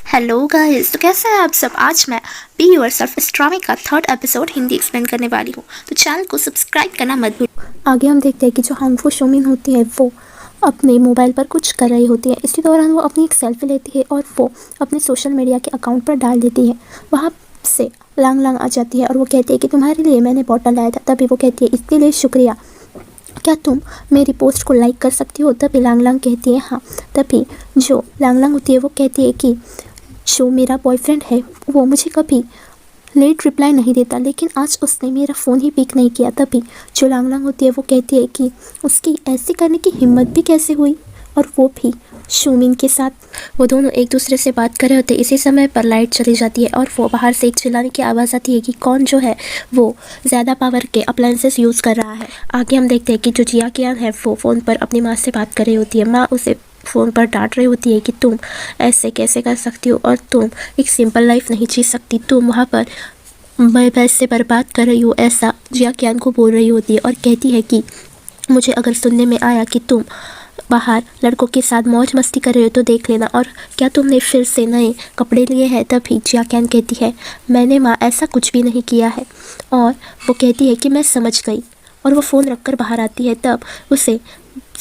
Hello guys, तो कैसे हैं आप सब। आज मैं बी योर सेल्फ इस ड्रामे का थर्ड एपिसोड हिंदी एक्सप्लेन करने वाली हूँ, तो चैनल को सब्सक्राइब करना मत भूलो। आगे हम देखते हैं कि जो हार्मफुल शोमिन होती है वो अपने मोबाइल पर कुछ कर रही होती है। इसी दौरान वो अपनी एक सेल्फी लेती है और वो अपने सोशल मीडिया के अकाउंट पर डाल देती है। वहाँ से लांग लांग आ जाती है और वो कहती है कि तुम्हारे लिए मैंने बॉटल लाया था। तभी वो कहती है इसके लिए शुक्रिया, क्या तुम मेरी पोस्ट को लाइक कर सकती हो। तभी लांग लांग कहती है हाँ। तभी जो लांग लांग होती है वो कहती है कि जो मेरा बॉयफ्रेंड है वो मुझे कभी लेट रिप्लाई नहीं देता, लेकिन आज उसने मेरा फ़ोन ही पिक नहीं किया। तभी जो लांग लांग होती है वो कहती है कि उसकी ऐसे करने की हिम्मत भी कैसे हुई, और वो भी शोमिन के साथ। वो दोनों एक दूसरे से बात कर रहे होते। इसी समय पर लाइट चली जाती है और वो बाहर से एक चिल्लाने की आवाज़ आती है कि कौन जो है वो ज़्यादा पावर के अप्लायंसेस यूज़ कर रहा है। आगे हम देखते हैं कि जो जिया कियान है वो फ़ोन पर अपनी माँ से बात कर रही होती है। माँ उसे फ़ोन पर डांट रही होती है कि तुम ऐसे कैसे कर सकती हो और तुम एक सिंपल लाइफ नहीं जी सकती, तुम वहाँ पर मैं पैसे बर्बाद कर रही हूँ, ऐसा जिया कियान को बोल रही होती है। और कहती है कि मुझे अगर सुनने में आया कि तुम बाहर लड़कों के साथ मौज मस्ती कर रहे हो तो देख लेना, और क्या तुमने फिर से नए कपड़े लिए हैं। तभी जिया कियान कहती है मैंने माँ ऐसा कुछ भी नहीं किया है। और वो कहती है कि मैं समझ गई, और वो फ़ोन रखकर बाहर आती है। तब उसे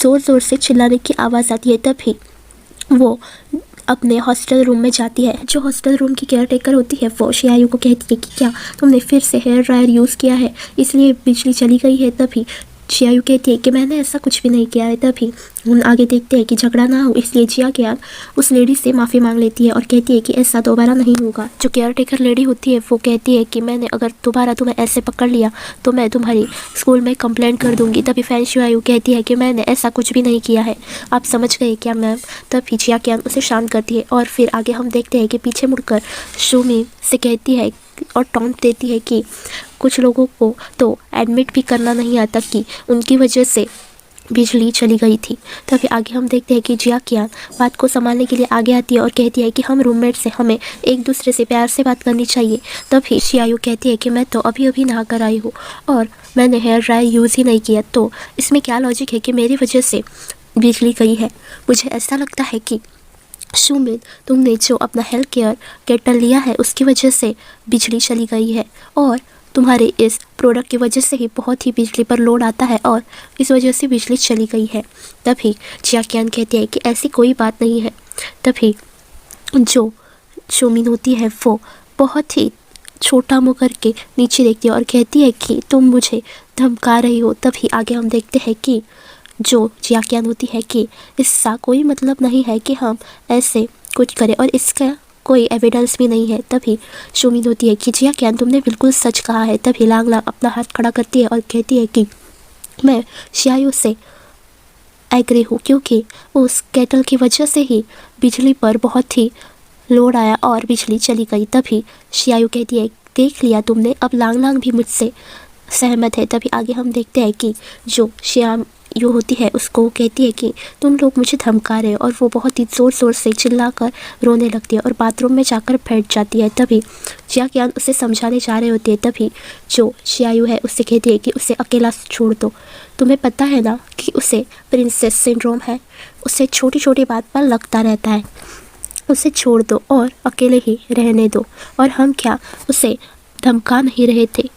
ज़ोर ज़ोर से चिल्लाने की आवाज़ आती है। तभी वो अपने हॉस्टल रूम में जाती है। जो हॉस्टल रूम की केयर टेकर होती है वो शियायू को कहती है कि क्या तुमने फिर से हेयर ड्रायर यूज़ किया है, इसलिए बिजली चली गई है। तभी शियायू कहती है कि मैंने ऐसा कुछ भी नहीं किया है। तभी हम आगे देखते हैं कि झगड़ा ना हो इसलिए जिया कियान उस लेडी से माफ़ी मांग लेती है और कहती है कि ऐसा दोबारा नहीं होगा। जो केयर टेकर लेडी होती है वो कहती है कि मैंने अगर दोबारा तुम्हें ऐसे पकड़ लिया तो मैं तुम्हारी स्कूल में कंप्लेंट कर दूंगी। तभी फैन शियायू कहती है कि मैंने ऐसा कुछ भी नहीं किया है, आप समझ गए क्या मैम। तभी जिया कियान उसे शांत करती है। और फिर आगे हम देखते हैं कि पीछे मुड़कर शोमी से कहती है और टॉन्ट देती है कि कुछ लोगों को तो एडमिट भी करना नहीं आता कि उनकी वजह से बिजली चली गई थी। तभी आगे हम देखते हैं कि जिया कियान बात को संभालने के लिए आगे आती है और कहती है कि हम रूममेट से हमें एक दूसरे से प्यार से बात करनी चाहिए। तभी शियायू कहती है कि मैं तो अभी अभी नहा कर आई हूँ और मैंने हेयर ड्रायर यूज़ ही नहीं किया, तो इसमें क्या लॉजिक है कि मेरी वजह से बिजली गई है। मुझे ऐसा लगता है कि शोमिन, तुमने जो अपना हेल्थ केयर केटल लिया है उसकी वजह से बिजली चली गई है, और तुम्हारे इस प्रोडक्ट की वजह से ही बहुत ही बिजली पर लोड आता है और इस वजह से बिजली चली गई है। तभी जिया कियान कहती है कि ऐसी कोई बात नहीं है। तभी जो शोमिन होती है वो बहुत ही छोटा मुँह करके नीचे देखती है और कहती है कि तुम मुझे धमका रही हो। तभी आगे हम देखते हैं कि जो जिया कियान होती है कि इसका कोई मतलब नहीं है कि हम ऐसे कुछ करें और इसका कोई एविडेंस भी नहीं है। तभी शोमिन होती है कि जिया कियान तुमने बिल्कुल सच कहा है। तभी लांग लांग अपना हाथ खड़ा करती है और कहती है कि मैं शियायू से एग्री हूँ, क्योंकि उस केटल की वजह से ही बिजली पर बहुत ही लोड आया और बिजली चली गई। तभी शियायू कहती है देख लिया तुमने, अब लांग लांग भी मुझसे सहमत है। तभी आगे हम देखते हैं कि जो श्याम यू होती है उसको कहती है कि तुम लोग मुझे धमका रहे हो, और वो बहुत ही ज़ोर ज़ोर से चिल्लाकर रोने लगती है और बाथरूम में जाकर बैठ जाती है। तभी जिया कियान उसे समझाने जा रहे होते हैं। तभी जो शियायू है उससे कहती है कि उसे अकेला छोड़ दो, तुम्हें पता है ना कि उसे प्रिंसेस सिंड्रोम है, उसे छोटी छोटी बात पर लगता रहता है, उसे छोड़ दो और अकेले ही रहने दो। और हम क्या उसे धमका नहीं रहे थे,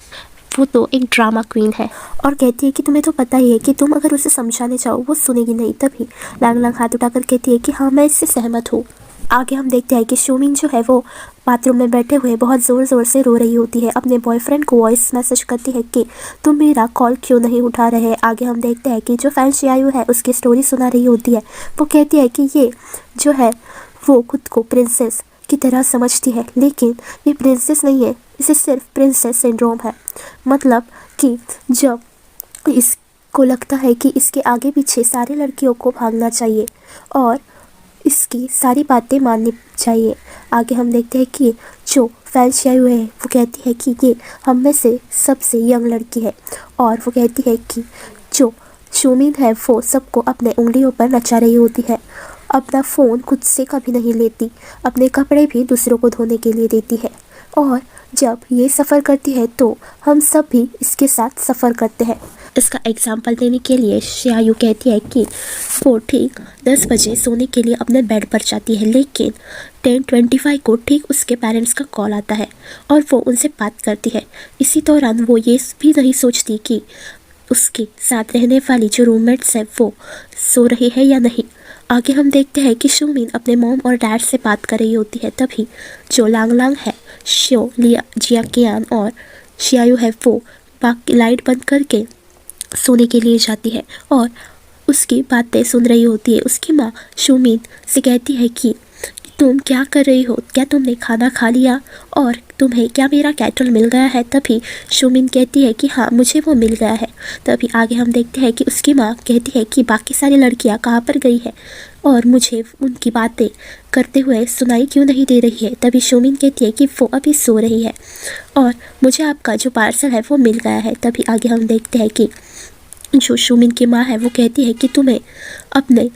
वो तो एक ड्रामा क्वीन है। और कहती है कि तुम्हें तो पता ही है कि तुम अगर उसे समझाने जाओ वो सुनेगी नहीं। तभी लांग लांग हाथ उठाकर कहती है कि हाँ मैं इससे सहमत हूँ। आगे हम देखते हैं कि शोमिन जो है वो बाथरूम में बैठे हुए बहुत ज़ोर ज़ोर से रो रही होती है। अपने बॉयफ्रेंड को वॉइस मैसेज करती है कि तुम मेरा कॉल क्यों नहीं उठा रहे। आगे हम देखते हैं कि जो फैन शियायू है उसकी स्टोरी सुना रही होती है। वो कहती है कि ये जो है वो खुद को प्रिंसेस की तरह समझती है, लेकिन ये प्रिंसेस नहीं है, इसे सिर्फ प्रिंसेस सिंड्रोम है। मतलब कि जब इसको लगता है कि इसके आगे पीछे सारे लड़कियों को भागना चाहिए और इसकी सारी बातें माननी चाहिए। आगे हम देखते हैं कि जो फैन शियायू है वो कहती है कि ये हम में से सबसे यंग लड़की है, और वो कहती है कि जो शोमिन है वो सबको अपने उंगलियों पर नचा रही होती है, अपना फ़ोन खुद से कभी नहीं लेती, अपने कपड़े भी दूसरों को धोने के लिए देती है, और जब ये सफ़र करती है तो हम सब भी इसके साथ सफ़र करते हैं। इसका एग्जाम्पल देने के लिए शियायू कहती है कि वो ठीक 10 बजे सोने के लिए अपने बेड पर जाती है, लेकिन 10:25 को ठीक उसके पेरेंट्स का कॉल आता है और वो उनसे बात करती है। इसी दौरान वो ये भी नहीं सोचती कि उसके साथ रहने वाली जो रूममेट्स है वो सो रही है या नहीं। आगे हम देखते हैं कि शूमिन अपने मॉम और डैड से बात कर रही होती है। तभी जो लांग लांग है, शो लिया जिया कियान और शियायू है, वो बाकी लाइट बंद करके सोने के लिए जाती है और उसकी बातें सुन रही होती है। उसकी माँ शूमिन से कहती है कि तुम क्या कर रही हो, क्या तुमने खाना खा लिया और तुम्हें क्या मेरा कैटल मिल गया है। तभी शूमिन कहती है कि हाँ, मुझे वो मिल गया है। तभी आगे हम देखते हैं कि उसकी माँ कहती है कि बाकी सारी लड़कियाँ कहाँ पर गई है और मुझे उनकी बातें करते हुए सुनाई क्यों नहीं दे रही है। तभी शूमिन कहती है कि वो अभी सो रही है और मुझे आपका जो पार्सल है वो मिल गया है। तभी आगे हम देखते हैं कि जो शूमिन की माँ है वो कहती है कि तुम्हें अपने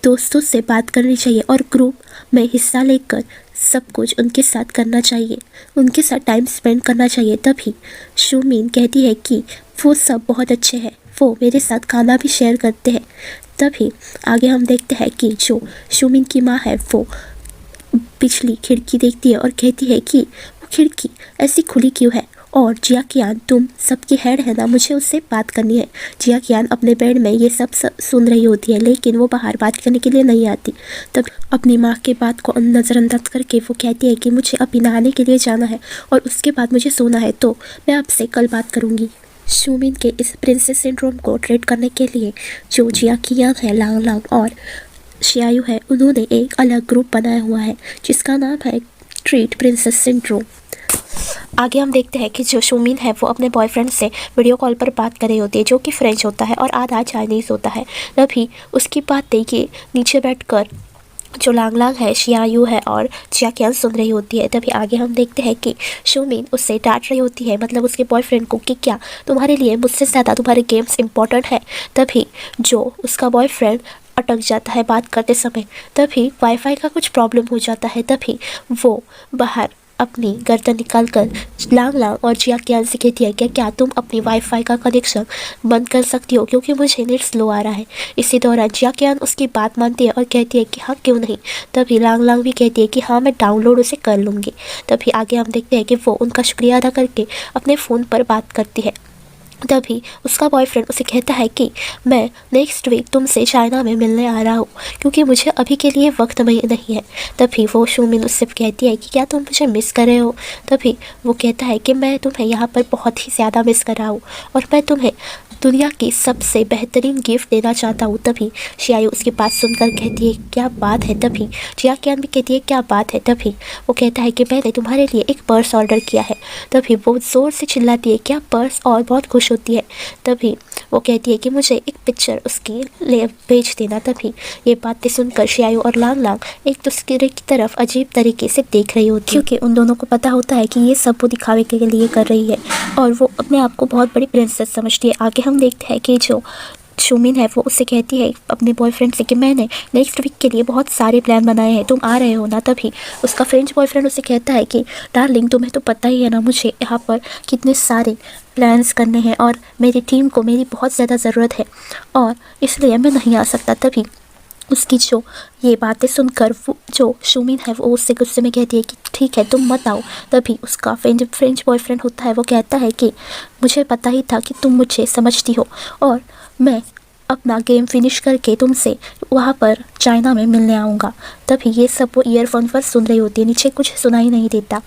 दोस्तों से बात करनी चाहिए और ग्रुप में हिस्सा लेकर सब कुछ उनके साथ करना चाहिए, उनके साथ टाइम स्पेंड करना चाहिए। तभी शूमिन कहती है कि वो सब बहुत अच्छे हैं, वो मेरे साथ खाना भी शेयर करते हैं। तभी आगे हम देखते हैं कि जो शूमिन की माँ है वो पिछली खिड़की देखती है और कहती है कि वो खिड़की ऐसी खुली क्यों है और जिया कियान तुम सबकी हेड है ना, मुझे उससे बात करनी है। जिया कियान अपने बेड में ये सब सुन रही होती है, लेकिन वो बाहर बात करने के लिए नहीं आती। तब अपनी माँ के बात को नज़रअंदाज करके वो कहती है कि मुझे अभी नहाने के लिए जाना है और उसके बाद मुझे सोना है, तो मैं आपसे कल बात करूँगी। शूमिन के इस प्रिंसेस सिंड्रोम को ट्रीट करने के लिए जो जिया कियान है, लांग लांग और शियायू है, उन्होंने एक अलग ग्रुप बनाया हुआ है जिसका नाम है ट्रीट प्रिंसेस सिंड्रोम। आगे हम देखते हैं कि जो शूमिन है वो अपने बॉयफ्रेंड से वीडियो कॉल पर बात कर रही होती है, जो कि फ्रेंच होता है और आधा चाइनीज़ होता है। तभी उसकी बातें ये नीचे बैठकर जो लांग लांग है, शियायू है और जिया कियान सुन रही होती है। तभी आगे हम देखते हैं कि शूमिन उससे डांट रही होती है, मतलब उसके बॉयफ्रेंड को, कि क्या तुम्हारे लिए मुझसे ज़्यादा तुम्हारे गेम्स इंपॉर्टेंट है। तभी जो उसका बॉयफ्रेंड अटक जाता है बात करते समय। तभी वाईफाई का कुछ प्रॉब्लम हो जाता है। तभी वो बाहर अपनी गर्दन निकाल कर लांग लांग और जिया कियान से कहती है कि क्या तुम अपनी वाईफाई का कनेक्शन बंद कर सकती हो, क्योंकि मुझे नेट स्लो आ रहा है। इसी दौरान जिया कियान उसकी बात मानती है और कहती है कि हाँ, क्यों नहीं। तभी लांग लांग भी कहती है कि हाँ, मैं डाउनलोड उसे कर लूँगी। तभी आगे हम देखते हैं कि वो उनका शुक्रिया अदा करके अपने फ़ोन पर बात करती है। तभी उसका बॉयफ्रेंड उसे कहता है कि मैं नेक्स्ट वीक तुमसे चाइना में मिलने आ रहा हूँ, क्योंकि मुझे अभी के लिए वक्त नहीं है। तभी वो शूमिन उससे कहती है कि क्या तुम मुझे मिस कर रहे हो। तभी वो कहता है कि मैं तुम्हें यहाँ पर बहुत ही ज़्यादा मिस कर रहा हूँ और मैं तुम्हें दुनिया की सबसे बेहतरीन गिफ्ट देना चाहता हूँ। तभी शियायू उसकी बात सुनकर कहती है क्या बात है। तभी जिया कियान भी कहती है क्या बात है। तभी वो कहता है कि मैंने तुम्हारे लिए एक पर्स ऑर्डर किया है। तभी वो ज़ोर से चिल्लाती है क्या पर्स, और बहुत खुश होती है। तभी वो कहती है कि मुझे एक पिक्चर उसकी ले भेज देना। तभी ये बातें सुनकर शियायू और लांग लांग एक दूसरे की तरफ अजीब तरीके से देख रही होती है, क्योंकि उन दोनों को पता होता है कि ये सब वो दिखावे के लिए कर रही है और वो अपने आप को बहुत बड़ी प्रिंसेस समझती है। आगे हम देखते हैं कि जो शूमिन है वो उससे कहती है अपने बॉयफ्रेंड से कि मैंने नेक्स्ट वीक के लिए बहुत सारे प्लान बनाए हैं, तुम आ रहे हो ना। तभी उसका फ्रेंच बॉयफ्रेंड उसे कहता है कि डार्लिंग, तुम्हें तो पता ही है ना मुझे यहाँ पर कितने सारे प्लान्स करने हैं और मेरी टीम को मेरी बहुत ज़्यादा ज़रूरत है और इसलिए मैं नहीं आ सकता। तभी उसकी जो ये बातें सुनकर वो जो शूमिन है वो उससे गुस्से में कहती है कि ठीक है, तुम मत आओ। तभी उसका फ्रेंच बॉयफ्रेंड होता है वो कहता है कि मुझे पता ही था कि तुम मुझे समझती हो और मैं अपना गेम फिनिश करके तुमसे वहाँ पर चाइना में मिलने आऊँगा। तभी ये सब वो ईयरफोन पर सुन रही होती है, नीचे कुछ सुनाई नहीं देता।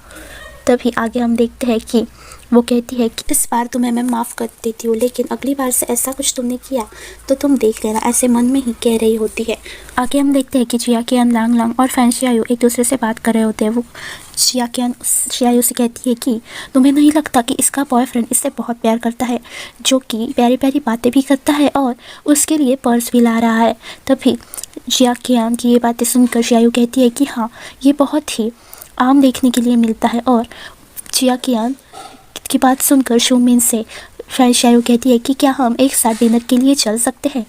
तभी आगे हम देखते हैं कि वो कहती है कि इस बार तुम्हें मैं माफ़ कर देती हूँ, लेकिन अगली बार से ऐसा कुछ तुमने किया तो तुम देख लेना, ऐसे मन में ही कह रही होती है। आगे हम देखते हैं कि जिया कियान, लांग लांग और फैन शियायू एक दूसरे से बात कर रहे होते हैं। वो जिया कियान शियायू से कहती है कि तुम्हें नहीं लगता कि इसका बॉयफ्रेंड इससे बहुत प्यार करता है, जो कि प्यारी प्यारी बातें भी करता है और उसके लिए पर्स भी ला रहा है। तभी जिया कियान की ये बातें सुनकर शियायू कहती है कि हाँ, ये बहुत ही आम देखने के लिए मिलता है। और जिया कियान की बात सुनकर शूमिन से फैन शियायू कहती है कि क्या हम एक साथ डिनर के लिए चल सकते हैं।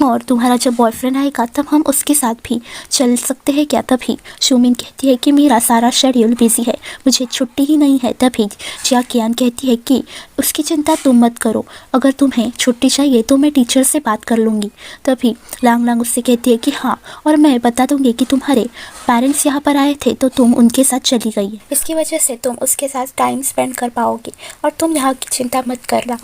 और तुम्हारा जब बॉयफ्रेंड आएगा तब हम उसके साथ भी चल सकते हैं क्या? तभी शोमिन कहती है कि मेरा सारा शेड्यूल बिजी है, मुझे छुट्टी ही नहीं है। तभी जियाकियान कहती है कि उसकी चिंता तुम मत करो, अगर तुम्हें छुट्टी चाहिए तो मैं टीचर से बात कर लूँगी। तभी लांग लांग उससे कहती है कि हाँ, और मैं बता दूँगी कि तुम्हारे पेरेंट्स यहाँ पर आए थे तो तुम उनके साथ चली गई। इसकी वजह से तुम उसके साथ टाइम स्पेंड कर पाओगी और तुम यहाँ की चिंता मत करना,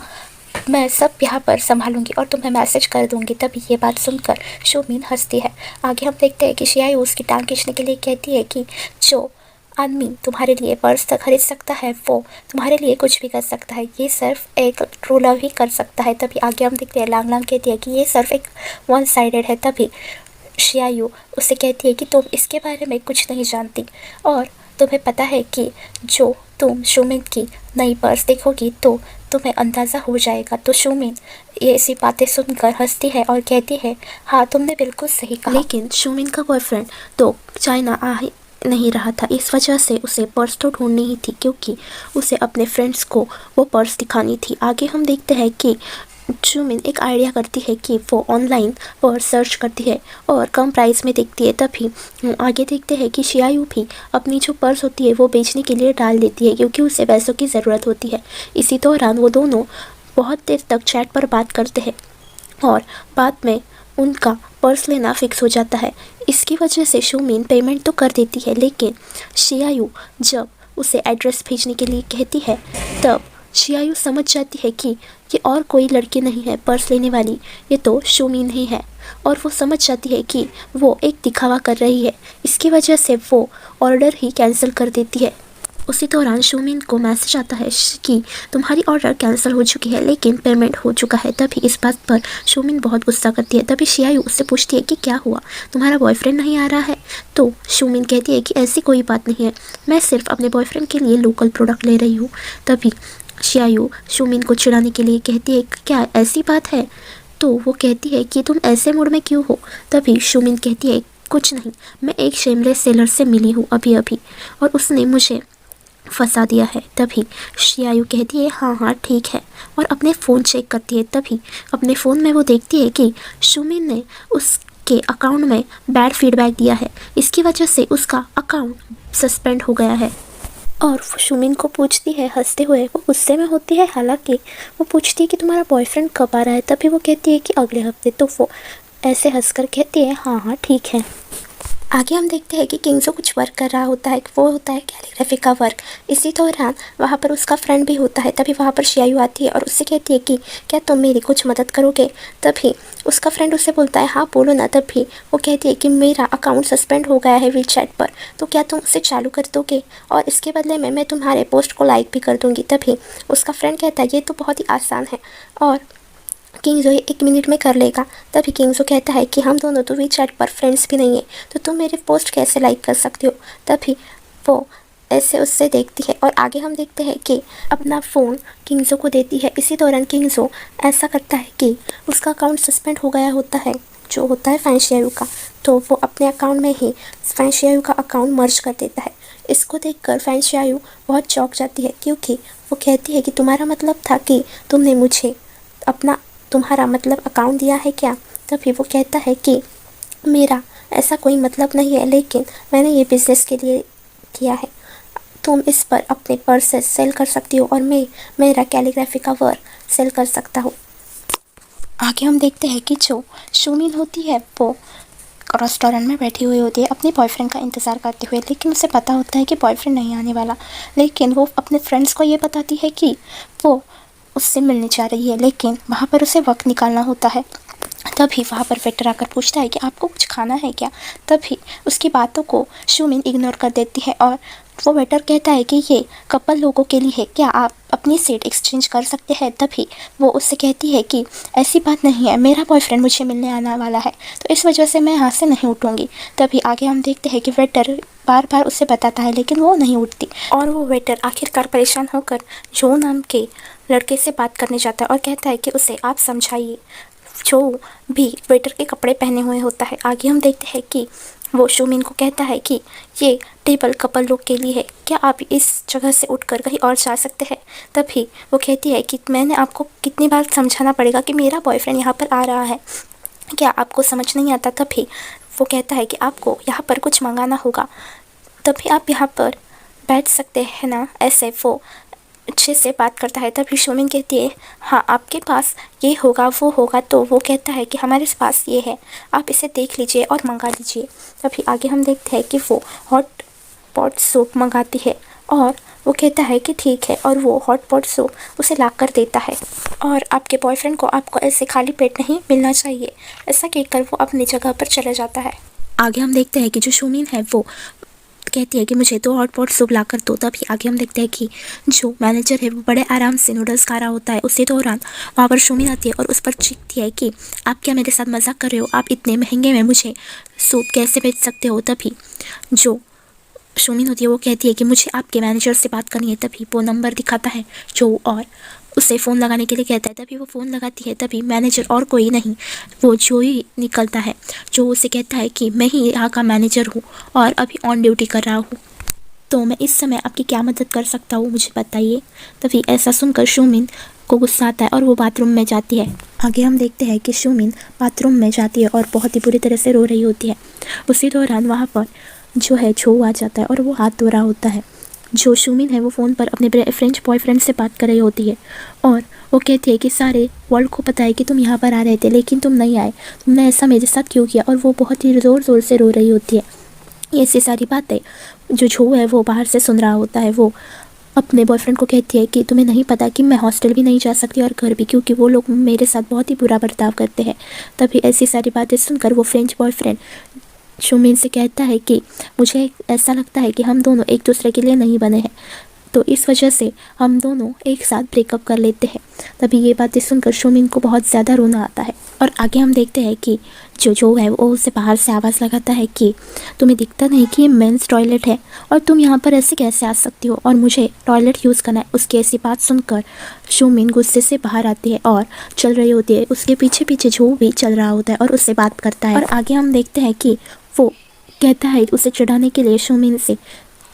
मैं सब यहाँ पर संभालूंगी और तुम्हें मैसेज कर दूंगी। तभी ये बात सुनकर शोमिन हंसती है। आगे हम देखते हैं कि शियायू उसकी टांग खींचने के लिए कहती है कि जो आदमी तुम्हारे लिए पर्स तक खरीद सकता है वो तुम्हारे लिए कुछ भी कर सकता है, ये सिर्फ एक ट्रू लव ही कर सकता है। तभी आगे हम देखते हैं लांग लांग कहती है कि ये सिर्फ एक वन साइडेड है। तभी शियायू उससे कहती है कि तुम इसके बारे में कुछ नहीं जानती और तुम्हें पता है कि जो तुम शोमिन की नई पर्स देखोगी तो तुम्हें अंदाज़ा हो जाएगा। तो शोमिन ये ऐसी बातें सुनकर हंसती है और कहती है हाँ तुमने बिल्कुल सही कहा। लेकिन शोमिन का बॉयफ्रेंड तो चाइना आ ही नहीं रहा था, इस वजह से उसे पर्स तो ढूंढनी ही थी क्योंकि उसे अपने फ्रेंड्स को वो पर्स दिखानी थी। आगे हम देखते हैं कि शोमिन एक आइडिया करती है कि वो ऑनलाइन पर सर्च करती है और कम प्राइस में देखती है। तभी आगे देखते हैं कि शियायू भी अपनी जो पर्स होती है वो बेचने के लिए डाल देती है क्योंकि उसे पैसों की ज़रूरत होती है। इसी दौरान वो दोनों बहुत देर तक चैट पर बात करते हैं और बाद में उनका पर्स लेना फिक्स हो जाता है। इसकी वजह से शोमिन पेमेंट तो कर देती है, लेकिन शियायू जब उसे एड्रेस भेजने के लिए कहती है तब शियायू समझ जाती है कि ये और कोई लड़की नहीं है पर्स लेने वाली, ये तो शोमिन ही है। और वो समझ जाती है कि वो एक दिखावा कर रही है। इसकी वजह से वो ऑर्डर ही कैंसिल कर देती है। उसी दौरान शोमिन को मैसेज आता है कि तुम्हारी ऑर्डर कैंसिल हो चुकी है लेकिन पेमेंट हो चुका है। तभी इस बात पर शोमिन बहुत गुस्सा करती है। तभी शियायू उससे पूछती है कि क्या हुआ, तुम्हारा बॉयफ्रेंड नहीं आ रहा है? तो शोमिन कहती है कि ऐसी कोई बात नहीं है, मैं सिर्फ अपने बॉयफ्रेंड के लिए लोकल प्रोडक्ट ले रही हूँ। तभी शियायू शोमिन को चिढ़ाने के लिए कहती है क्या ऐसी बात है? तो वो कहती है कि तुम ऐसे मूड में क्यों हो? तभी शोमिन कहती है कुछ नहीं, मैं एक शेमलेस सेलर से मिली हूँ अभी अभी और उसने मुझे फंसा दिया है। तभी शियायू कहती है हाँ हाँ ठीक है और अपने फ़ोन चेक करती है। तभी अपने फ़ोन में वो देखती है कि शोमिन ने उसके अकाउंट में बैड फीडबैक दिया है, इसकी वजह से उसका अकाउंट सस्पेंड हो गया है। और वो शोमिन को पूछती है हंसते हुए, वो गुस्से में होती है हालांकि, वो पूछती है कि तुम्हारा बॉयफ्रेंड कब आ रहा है? तभी वो कहती है कि अगले हफ्ते। तो वो ऐसे हंसकर कहती है हाँ हाँ ठीक है। आगे हम देखते हैं कि किंगजो कुछ वर्क कर रहा होता है, वो होता है कैलीग्राफी का वर्क। इसी दौरान वहाँ पर उसका फ्रेंड भी होता है। तभी वहाँ पर शियायू आती है और उससे कहती है कि क्या तुम मेरी कुछ मदद करोगे? तभी उसका फ्रेंड उससे बोलता है हाँ बोलो ना। तभी वो कहती है कि मेरा अकाउंट सस्पेंड हो गया है वीचैट पर, तो क्या तुम उसे चालू कर दोगे और इसके बदले में मैं तुम्हारे पोस्ट को लाइक भी कर दूँगी। तभी उसका फ्रेंड कहता है ये तो बहुत ही आसान है और किंगजो 1 मिनट में कर लेगा। तभी किंगजो कहता है कि हम दोनों तो वीचैट पर फ्रेंड्स भी नहीं है, तो तुम मेरे पोस्ट कैसे लाइक कर सकते हो? तभी वो ऐसे उससे देखती है और आगे हम देखते हैं कि अपना फ़ोन किंगजो को देती है। इसी दौरान किंगजो ऐसा करता है कि उसका अकाउंट सस्पेंड हो गया होता है जो होता है फैंशियायू का, तो वो अपने अकाउंट में ही फैंशियायू का अकाउंट मर्ज कर देता है। इसको देखकर फैंशियायू बहुत चौंक जाती है क्योंकि वो कहती है कि तुम्हारा मतलब था कि तुमने मुझे तुम्हारा मतलब अकाउंट दिया है क्या? तभी वो कहता है कि मेरा ऐसा कोई मतलब नहीं है, लेकिन मैंने ये बिज़नेस के लिए किया है, तुम इस पर अपने पर्सेस सेल कर सकती हो और मैं मेरा कैलीग्राफी का वर्क सेल कर सकता हूँ। आगे हम देखते हैं कि जो शोमिन होती है वो रेस्टोरेंट में बैठी हुई होती है अपने बॉयफ्रेंड का इंतज़ार करते हुए, लेकिन उसे पता होता है कि बॉयफ्रेंड नहीं आने वाला। लेकिन वो अपने फ्रेंड्स को ये बताती है कि वो उससे मिलने जा रही है, लेकिन वहाँ पर उसे वक्त निकालना होता है। तभी वहाँ पर वेटर आकर पूछता है कि आपको कुछ खाना है क्या? तभी उसकी बातों को शोमिन इग्नोर कर देती है और वो वेटर कहता है कि ये कपल लोगों के लिए है, क्या आप अपनी सीट एक्सचेंज कर सकते हैं? तभी वो उससे कहती है कि ऐसी बात नहीं है, मेरा बॉयफ्रेंड मुझे मिलने आने वाला है, तो इस वजह से मैं यहाँ से नहीं उठूँगी। तभी आगे हम देखते हैं कि वेटर बार बार उसे बताता है लेकिन वो नहीं उठती और वो वेटर आखिरकार परेशान होकर जो नाम के लड़के से बात करने जाता है और कहता है कि उसे आप समझाइए, जो भी वेटर के कपड़े पहने हुए होता है। आगे हम देखते हैं कि वो शोमिन को कहता है कि ये टेबल कपल लोग के लिए है, क्या आप इस जगह से उठकर कहीं और जा सकते हैं? तभी वो कहती है कि मैंने आपको कितनी बार समझाना पड़ेगा कि मेरा बॉयफ्रेंड यहाँ पर आ रहा है, क्या आपको समझ नहीं आता? तभी वो कहता है कि आपको यहाँ पर कुछ मंगाना होगा, तभी आप यहाँ पर बैठ सकते हैं ना। ऐसे वो अच्छे से बात करता है। तभी शोमिन कहती है, हाँ आपके पास ये होगा वो होगा। तो वो कहता है कि हमारे पास ये है, आप इसे देख लीजिए और मंगा लीजिए। तभी आगे हम देखते हैं कि वो हॉट पॉट सूप मंगाती है और वो कहता है कि ठीक है, और वो हॉट पॉट सूप उसे ला कर देता है। और आपके बॉयफ्रेंड को आपको ऐसे खाली पेट नहीं मिलना चाहिए, ऐसा कहकर वो अपनी जगह पर चला जाता है। आगे हम देखते हैं कि जो शोमिन है वो कहती है कि मुझे 2 हॉट पॉट सूप ला कर दो। तभी आगे हम देखते हैं कि जो मैनेजर है वो बड़े आराम से नूडल्स खा रहा होता है। उसी दौरान वहाँ पर शोमिन आती है और उस पर चीखती है कि आप क्या मेरे साथ मजाक कर रहे हो? आप इतने महंगे में मुझे सूप कैसे बेच सकते हो? तभी जो शोमिन होती है वो कहती है कि मुझे आपके मैनेजर से बात करनी है। तभी वो नंबर दिखाता है जो और उसे फ़ोन लगाने के लिए कहता है। तभी वो फ़ोन लगाती है। तभी मैनेजर और कोई नहीं, वो जो ही निकलता है, जो उसे कहता है कि मैं ही यहाँ का मैनेजर हूँ और अभी ऑन ड्यूटी कर रहा हूँ, तो मैं इस समय आपकी क्या मदद कर सकता हूँ, मुझे बताइए। तभी ऐसा सुनकर शोमिन को गुस्सा आता है और वो बाथरूम में जाती है। आगे हम देखते हैं कि शोमिन बाथरूम में जाती है और बहुत ही बुरी तरह से रो रही होती है। उसी दौरान वहाँ पर जो है छो आ जाता है और वो हाथ धो रहा होता है। जो शोमिन है वो फ़ोन पर अपने फ्रेंच बॉयफ्रेंड से बात कर रही होती है और वो कहती है कि सारे वर्ल्ड को पता है कि तुम यहाँ पर आ रहे थे लेकिन तुम नहीं आए, तुमने ऐसा मेरे साथ क्यों किया? और वो बहुत ही ज़ोर ज़ोर से रो रही होती है। ऐसी सारी बातें जो छो है वो बाहर से सुन रहा होता है। वो अपने बॉयफ्रेंड को कहती है कि तुम्हें नहीं पता कि मैं हॉस्टल भी नहीं जा सकती और घर भी, क्योंकि वो लोग मेरे साथ बहुत ही बुरा बर्ताव करते हैं। तभी ऐसी सारी बातें सुनकर वो फ्रेंच बॉयफ्रेंड शोमिन से कहता है कि मुझे ऐसा लगता है कि हम दोनों एक दूसरे के लिए नहीं बने हैं, तो इस वजह से हम दोनों एक साथ ब्रेकअप कर लेते हैं। तभी ये बातें सुनकर शोमिन को बहुत ज़्यादा रोना आता है। और आगे हम देखते हैं कि जो है वो उसे बाहर से आवाज़ लगाता है कि तुम्हें दिखता नहीं कि ये मेंस टॉयलेट है और तुम यहाँ पर ऐसे कैसे आ सकती हो और मुझे टॉयलेट यूज़ करना है। उसकी ऐसी बात सुनकर शोमिन गुस्से से बाहर आती है और चल रही होती है। उसके पीछे पीछे जो भी चल रहा होता है और उससे बात करता है। और आगे हम देखते हैं कि वो कहता है उसे चिढ़ाने के लिए शोमिन से,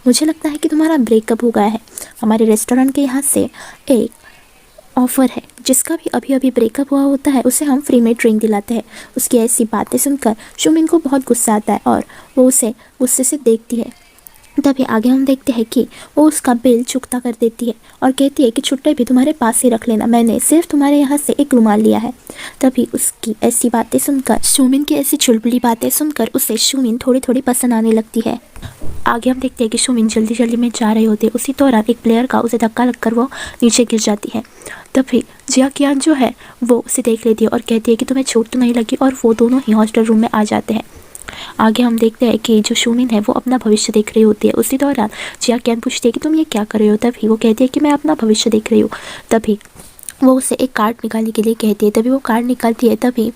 मुझे लगता है कि तुम्हारा ब्रेकअप हो गया है। हमारे रेस्टोरेंट के यहाँ से एक ऑफ़र है, जिसका भी अभी अभी ब्रेकअप हुआ होता है उसे हम फ्री में ड्रिंक दिलाते हैं। उसकी ऐसी बातें सुनकर शोमिन को बहुत गुस्सा आता है और वो उसे गुस्से से देखती है। तभी आगे हम देखते हैं कि वो उसका बिल चुकता कर देती है और कहती है कि छुट्टे भी तुम्हारे पास ही रख लेना, मैंने सिर्फ तुम्हारे यहाँ से एक रुमाल लिया है। तभी उसकी ऐसी बातें सुनकर शोमिन की ऐसी चुलबुली बातें सुनकर उसे शोमिन थोड़ी थोड़ी पसंद आने लगती है। आगे हम देखते हैं कि शोमिन जल्दी जल्दी में जा रही होती है। उसी दौरान एक प्लेयर का उसे धक्का लगकर वो नीचे गिर जाती है। तभी जिया कियान जो है वो उसे देख लेती है और कहती है कि तुम्हें चोट तो नहीं लगी, और वो दोनों ही हॉस्टल रूम में आ जाते हैं। आगे हम देखते हैं कि जो शोमिन है वो अपना भविष्य देख रही होती है। उसी दौरान जिया कियान पूछती है कि तुम ये क्या कर रही हो? तभी वो कहती है कि मैं अपना भविष्य देख रही हूँ। तभी वो उसे एक कार्ड निकालने के लिए कहती है। तभी वो कार्ड निकालती है। तभी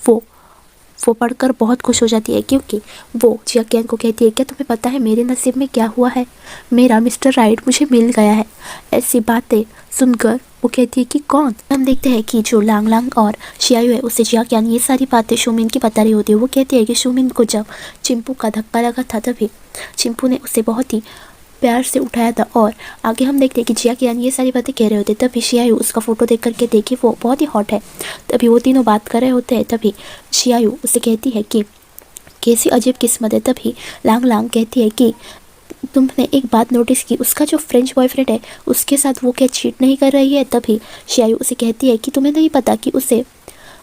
वो पढ़कर बहुत खुश हो जाती है, क्योंकि वो जिया कियान को कहती है, क्या तुम्हें पता है मेरे नसीब में क्या हुआ है? मेरा मिस्टर राइट मुझे मिल गया है। ऐसी बातें सुनकर वो कहती है कि कौन? हम देखते हैं कि जो लांग लांग और शियायू है उसे जिया कियान ये सारी बातें शोमिन की बता रही होती है। वो कहती है कि शोमिन को जब चिंपू का धक्का लगा था तभी चिंपू ने उसे बहुत ही प्यार से उठाया था। और आगे हम देखते हैं कि जिया कियान ये सारी बातें कह रहे होते हैं। तभी शियायू उसका फ़ोटो देख करके देखी वो बहुत ही हॉट है। तभी वो तीनों बात कर रहे होते हैं। तभी शियायू उसे कहती है कि कैसी अजीब किस्मत है। तभी लांग लांग कहती है कि तुमने एक बात नोटिस की, उसका जो फ्रेंच बॉयफ्रेंड है उसके साथ वो क्या चीट नहीं कर रही है? तभी शियायू उसे कहती है कि तुम्हें नहीं पता कि उसे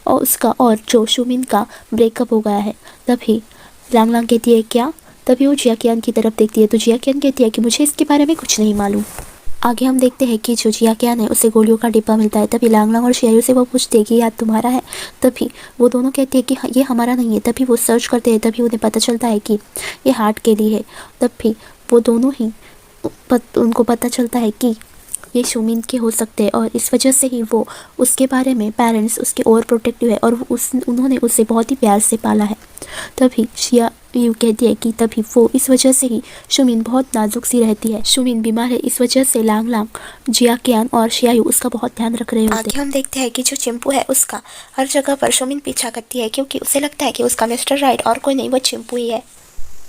और उसका और जो शोमिन का ब्रेकअप हो गया है। तभी लांग लांग कहती है क्या? तभी वो जिया कियान की तरफ देखती है तो जिया कियान कहती है कि मुझे इसके बारे में कुछ नहीं मालूम। आगे हम देखते हैं कि जो जिया कियान है उसे गोलियों का डिब्बा मिलता है। तभी लांग लांग और शियायू से वो पूछती है कि याद तुम्हारा है? तभी वो दोनों कहती है कि ये हमारा नहीं है। तभी वो सर्च करते हैं। तभी उन्हें पता चलता है कि ये हार्ट के लिए है। तभी वो दोनों ही उनको पता चलता है कि ये शोमिन के हो सकते हैं और इस वजह से ही वो उसके बारे में पेरेंट्स उसके ओवर प्रोटेक्टिव है और उन्होंने उसे बहुत ही प्यार से पाला है। तभी शियायू कहती है कि तभी वो इस वजह से ही शोमिन बहुत नाजुक सी रहती है। शोमिन बीमार है, इस वजह से लांग लांग, जिया कियान और शियायू उसका बहुत ध्यान रख रहे होते हैं। आगे हम देखते हैं कि जो चिंपू है उसका हर जगह पर शोमिन पीछा करती है, क्योंकि उसे लगता है कि उसका मिस्टर राइट और कोई नहीं, वो चिंपू ही है।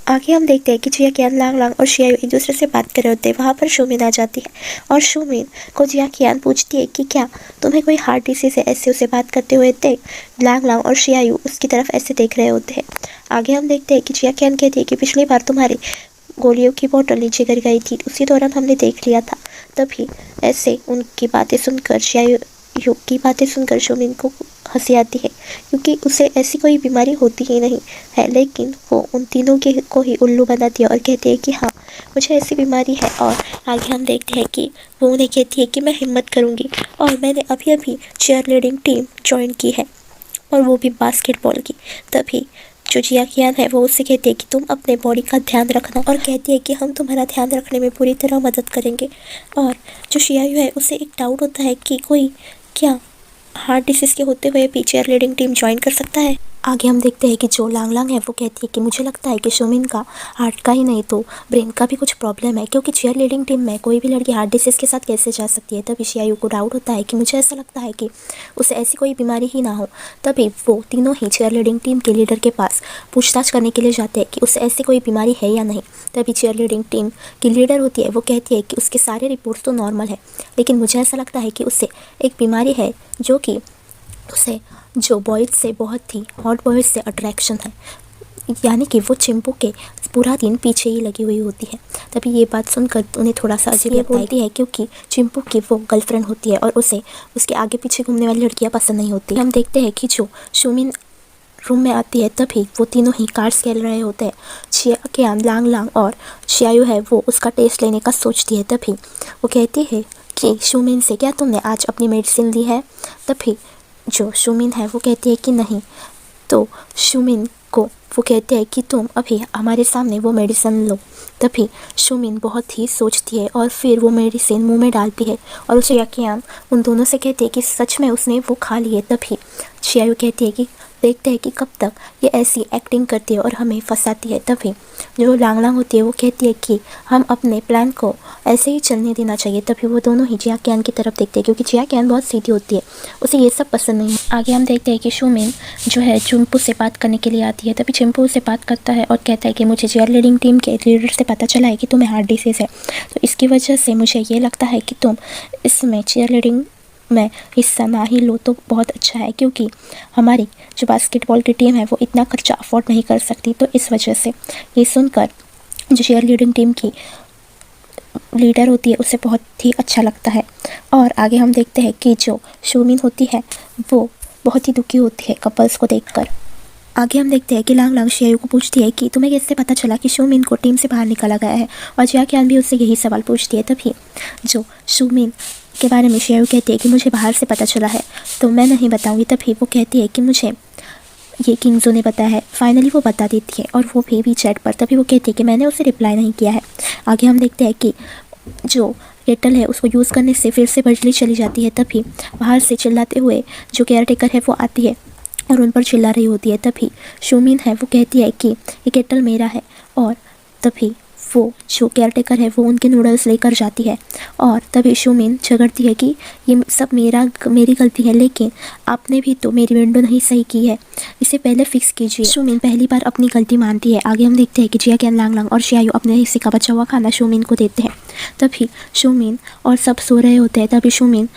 आगे हम देखते हैं कि जिया कियान, लांग लांग और शियायू एक दूसरे से बात कर रहे होते हैं। वहाँ पर शोमिन आ जाती है और शोमिन को जिया कियान पूछती है कि क्या तुम्हें कोई हार्ट डिसीज है, ऐसे उसे बात करते हुए देख लांग लांग और शियायू उसकी तरफ ऐसे देख रहे होते हैं। आगे हम देखते हैं कि जिया कियान कहती है कि पिछली बार तुम्हारी गोलियों की बोतल नीचे गिर गई थी, उसी दौरान हमने देख लिया था। तभी ऐसे उनकी बातें सुनकर शियायू की बातें सुनकर शोमिन को हंसी आती है, क्योंकि उसे ऐसी कोई बीमारी होती ही नहीं है, लेकिन वो उन तीनों के को ही उल्लू बनाती है और कहती है कि हाँ मुझे ऐसी बीमारी है। और आगे हम देखते हैं कि वो उन्हें कहती है कि मैं हिम्मत करूँगी और मैंने अभी अभी चीयर लीडिंग टीम ज्वाइन की है, और वो भी बास्केटबॉल की। तभी जो जिया कियान है वो उससे कहती है कि तुम अपने बॉडी का ध्यान रखना, और कहती है कि हम तुम्हारा ध्यान रखने में पूरी तरह मदद करेंगे। और जो शियायू है उसे एक डाउट होता है कि कोई क्या हार्ट डिसीज़ के होते हुए भी चीयर लीडिंग टीम ज्वाइन कर सकता है। आगे हम देखते हैं कि जो लांग लांग है वो कहती है कि मुझे लगता है कि शोमिन का हार्ट का ही नहीं तो ब्रेन का भी कुछ प्रॉब्लम है, क्योंकि चीयर लीडिंग टीम में कोई भी लड़की हार्ट डिसीज़ के साथ कैसे जा सकती है। तभी शियायू को डाउट होता है कि मुझे ऐसा लगता है कि उसे ऐसी कोई बीमारी ही ना हो। तभी वो तीनों ही चीयर लीडिंग टीम के लीडर के पास पूछताछ करने के लिए जाते हैं कि उसे ऐसी कोई बीमारी है या नहीं। तभी चीयर लीडिंग टीम की लीडर होती है, वो कहती है कि उसके सारे रिपोर्ट्स तो नॉर्मल है, लेकिन मुझे ऐसा लगता है कि उससे एक बीमारी है जो कि उसे जो बॉयज़ से बहुत ही हॉट बॉयज़ से अट्रैक्शन है, यानी कि वो चिंपू के पूरा दिन पीछे ही लगी हुई होती है। तभी ये बात सुनकर उन्हें थोड़ा सा अजीब लगती है, क्योंकि चिंपू की वो गर्लफ्रेंड होती है और उसे उसके आगे पीछे घूमने वाली लड़कियां पसंद नहीं होती। हम देखते हैं कि जो शोमिन रूम में आती है तभी वो तीनों ही कार्ड्स खेल रहे होते हैं। जिया कियान, लांग लांग और शियायू है वो उसका टेस्ट लेने का सोचती है। तभी वो कहती है कि शोमिन से, क्या तुमने आज अपनी मेडिसिन ली है? तभी जो शोमिन है वो कहती है कि नहीं। तो शोमिन को वो कहते हैं कि तुम अभी हमारे सामने वो मेडिसिन लो। तभी शोमिन बहुत ही सोचती है और फिर वो मेडिसिन मुंह में डालती है और उसे यकीन उन दोनों से कहती है कि सच में उसने वो खा ली है। तभी शियायू कहती है कि देखते हैं कि कब तक ये ऐसी एक्टिंग करती है और हमें फंसाती है। तभी जो लांग लांग होती है वो कहती है कि हम अपने प्लान को ऐसे ही चलने देना चाहिए। तभी वो दोनों ही जिया कियान की तरफ देखते हैं, क्योंकि जिया कियान बहुत सीधी होती है, उसे ये सब पसंद नहीं है। आगे हम देखते हैं कि शोमिन जो है चिंपू से बात करने के लिए आती है। तभी चिंपू से बात करता है और कहता है कि मुझे चीयर लीडिंग टीम के लीडर से पता चला है कि तुम्हें हार्ट डिसीज़ है, तो इसकी वजह से मुझे ये लगता है कि तुम इसमें चीयर लीडिंग में हिस्सा ना ही लो तो बहुत अच्छा है, क्योंकि हमारी जो बास्केटबॉल की टीम है वो इतना खर्चा अफोर्ड नहीं कर सकती। तो इस वजह से ये सुनकर जो चीयर लीडिंग टीम की लीडर होती है उसे बहुत ही अच्छा लगता है। और आगे हम देखते हैं कि जो शोमिन होती है वो बहुत ही दुखी होती है कपल्स को देखकर। आगे हम देखते हैं कि लांग लांग शियायू को पूछती है कि तुम्हें कैसे पता चला कि शोमिन को टीम से बाहर निकाला गया है, और जिया कियान भी उससे यही सवाल पूछती है। तभी जो शोमिन के बारे में शियायू कहती है कि मुझे बाहर से पता चला है तो मैं नहीं बताऊंगी। तभी वो कहती है कि मुझे ये किंगजो ने बताया है। फाइनली वो बता देती है और वो भी चैट पर। तभी वो कहती है कि मैंने उसे रिप्लाई नहीं किया है। आगे हम देखते हैं कि जो केटल है उसको यूज़ करने से फिर से बिजली चली जाती है। तभी बाहर से चिल्लाते हुए जो केयर टेकर है वो आती है और उन पर चिल्ला रही होती है। तभी शोमिन है वो कहती है कि ये केटल मेरा है, और तभी वो जो केयर टेकर है वो उनके नूडल्स लेकर जाती है। और तभी शोमिन झगड़ती है कि ये सब मेरी गलती है, लेकिन आपने भी तो मेरी विंडो नहीं सही की है, इसे पहले फिक्स कीजिए। शोमिन पहली बार अपनी गलती मानती है। आगे हम देखते हैं कि जिया कियान, लांग लांग और शियायू अपने हिस्से का बचा हुआ खाना शोमिन को देते हैं। तभी शोमिन और सब सो रहे होते हैं। तभी शोमिन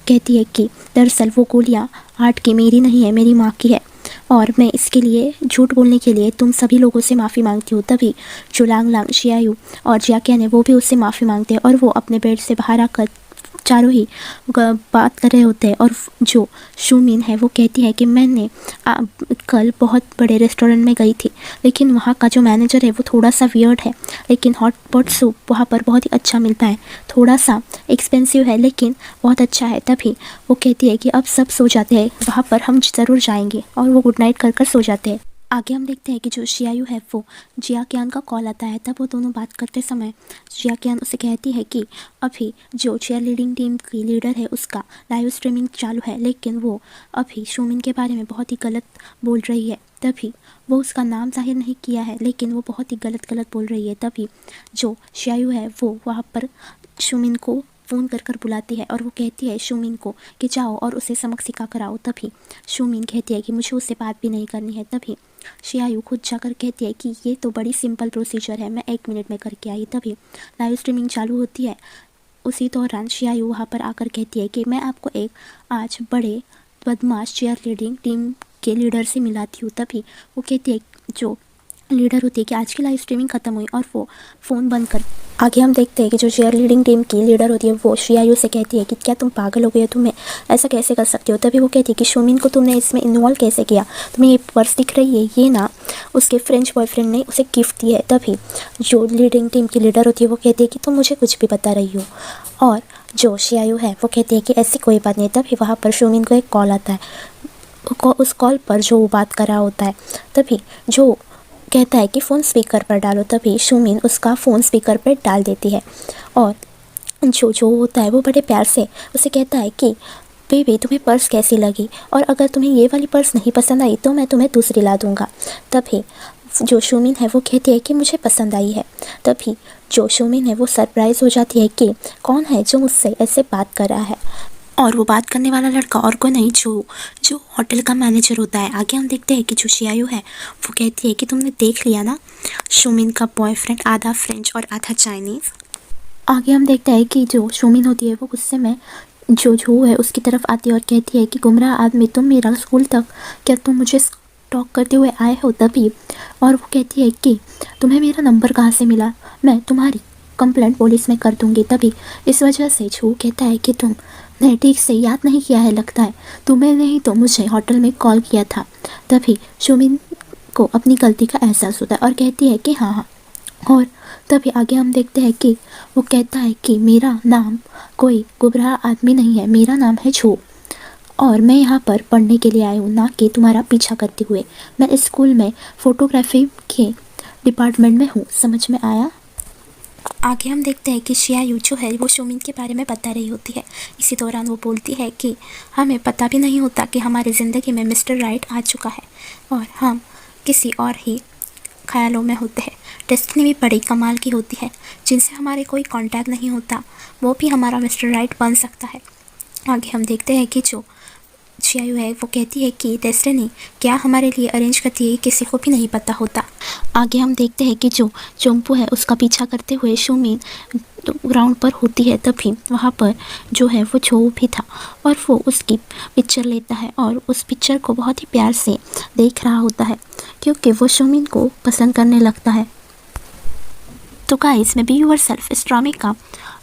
कहती है कि दरअसल वो गोलियाँ हार्ट की मेरी नहीं है, मेरी माँ की है, और मैं इसके लिए झूठ बोलने के लिए तुम सभी लोगों से माफ़ी मांगती हूँ। तभी जो लांग लांग, शियायू और जिया कियान है वो भी उससे माफ़ी मांगते हैं और वो अपने बेड से बाहर आकर चारों ही बात कर रहे होते हैं। और जो शोमिन है वो कहती है कि मैंने कल बहुत बड़े रेस्टोरेंट में गई थी, लेकिन वहाँ का जो मैनेजर है वो थोड़ा सा वियर्ड है, लेकिन हॉट पॉट सूप वहाँ पर बहुत ही अच्छा मिलता है, थोड़ा सा एक्सपेंसिव है लेकिन बहुत अच्छा है। तभी वो कहती है कि अब सब सो जाते हैं, वहाँ पर हम ज़रूर जाएंगे, और वो गुड नाइट कर सो जाते हैं। आगे हम देखते हैं कि जो शियायू है वो जिया कियान का कॉल आता है। तब वो दोनों बात करते समय जिया कियान उसे कहती है कि अभी जो चीयर लीडिंग टीम की लीडर है उसका लाइव स्ट्रीमिंग चालू है, लेकिन वो अभी शोमिन के बारे में बहुत ही गलत बोल रही है। तभी वो उसका नाम जाहिर नहीं किया है, लेकिन वो बहुत ही गलत बोल रही है। तभी जो शियायू है वो वहाँ पर शोमिन को फ़ोन कर बुलाती है और वो कहती है शोमिन को कि जाओ और उसे सबक सिखा कर आओ। तभी शोमिन कहती है कि मुझे उससे बात भी नहीं करनी है। तभी शियायू खुद जाकर कहती है कि ये तो बड़ी सिंपल प्रोसीजर है, मैं 1 मिनट में करके आई। तभी लाइव स्ट्रीमिंग चालू होती है। उसी दौरान शियायू वहाँ पर आकर कहती है कि मैं आपको एक आज बड़े बदमाश चेयर लीडिंग टीम के लीडर से मिलाती हूँ। तभी वो कहती है, जो लीडर होती है, कि आज की लाइव स्ट्रीमिंग ख़त्म हुई और वो फ़ोन बंद कर। आगे हम देखते हैं कि जो चेयर लीडिंग टीम की लीडर होती है वो शियायू से कहती है कि क्या तुम पागल हो गए हो, तुम्हें ऐसा कैसे कर सकते हो। तभी वो कहती है कि शोमिन को तुमने इसमें इन्वॉल्व कैसे किया, तुम्हें ये पर्स दिख रही है, ये ना उसके फ्रेंच बॉयफ्रेंड ने उसे गिफ्ट दी है। तभी जो लीडिंग टीम की लीडर होती है वो कहती है कि तुम मुझे कुछ भी बता रही हो, और जो शियायू है वो कहती है कि ऐसी कोई बात नहीं। तभी वहाँ पर शोमिन को एक कॉल आता है। उस कॉल पर जो बात कर रहा होता है, तभी जो कहता है कि फ़ोन स्पीकर पर डालो। तभी शोमिन उसका फ़ोन स्पीकर पर डाल देती है, और जो होता है वो बड़े प्यार से उसे कहता है कि बेबी तुम्हें पर्स कैसी लगी, और अगर तुम्हें ये वाली पर्स नहीं पसंद आई तो मैं तुम्हें दूसरी ला दूँगा। तभी जो शोमिन है वो कहती है कि मुझे पसंद आई है। तभी जो शोमिन है वो सरप्राइज़ हो जाती है कि कौन है जो मुझसे ऐसे बात कर रहा है, और वो बात करने वाला लड़का और कोई नहीं, जो होटल का मैनेजर होता है। आगे हम देखते हैं कि जो शियायू है वो कहती है कि तुमने देख लिया ना, शोमिन का बॉयफ्रेंड आधा फ्रेंच और आधा चाइनीज़। आगे हम देखते हैं कि जो शोमिन होती है वो गुस्से में जो है उसकी तरफ आती है और कहती है कि गुमराह आदमी, तुम मेरा स्कूल तक क्या तुम मुझे स्टॉक करते हुए आए हो। तभी और वो कहती है कि तुम्हें मेरा नंबर कहाँ से मिला, मैं तुम्हारी कंप्लेंट पुलिस में कर दूंगी। तभी इस वजह से जो कहता है कि तुमने ठीक से याद नहीं किया है, लगता है तुम्हें नहीं तो मुझे होटल में कॉल किया था। तभी शोमिन को अपनी गलती का एहसास होता है और कहती है कि हाँ। और तभी आगे हम देखते हैं कि वो कहता है कि मेरा नाम कोई गुमराह आदमी नहीं है, मेरा नाम है छो, और मैं यहाँ पर पढ़ने के लिए आई हूँ, ना कि तुम्हारा पीछा करते हुए। मैं इस स्कूल में फ़ोटोग्राफी के डिपार्टमेंट में हूँ, समझ में आया। आगे हम देखते हैं कि शियायू जो है वो शोमिन के बारे में बता रही होती है। इसी दौरान वो बोलती है कि हमें पता भी नहीं होता कि हमारी ज़िंदगी में मिस्टर राइट आ चुका है और हम किसी और ही ख्यालों में होते हैं। डेस्टिनी भी बड़ी कमाल की होती है, जिनसे हमारे कोई कांटेक्ट नहीं होता, वो भी हमारा मिस्टर राइट बन सकता है। आगे हम देखते हैं कि जो शियायू है वो कहती है कि डेस्टिनी क्या हमारे लिए अरेंज करती है, किसी को भी नहीं पता होता। आगे हम देखते हैं कि जो चोम्पू है उसका पीछा करते हुए शोमिन ग्राउंड पर होती है। तभी वहाँ पर जो है वो छो भी था और वो उसकी पिक्चर लेता है और उस पिक्चर को बहुत ही प्यार से देख रहा होता है, क्योंकि वो शोमिन को पसंद करने लगता है। तो गाइस, मैं बी योरसेल्फ इस ड्रामे का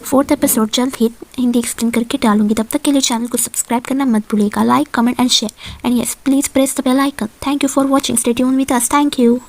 4th एपिसोड जल्द ही हिंदी एक्सप्लेन करके डालूंगी। तब तक के लिए चैनल को सब्सक्राइब करना मत भूलिएगा, like, comment and share, and yes please press the bell icon. Thank you for watching, stay tuned with us, thank you.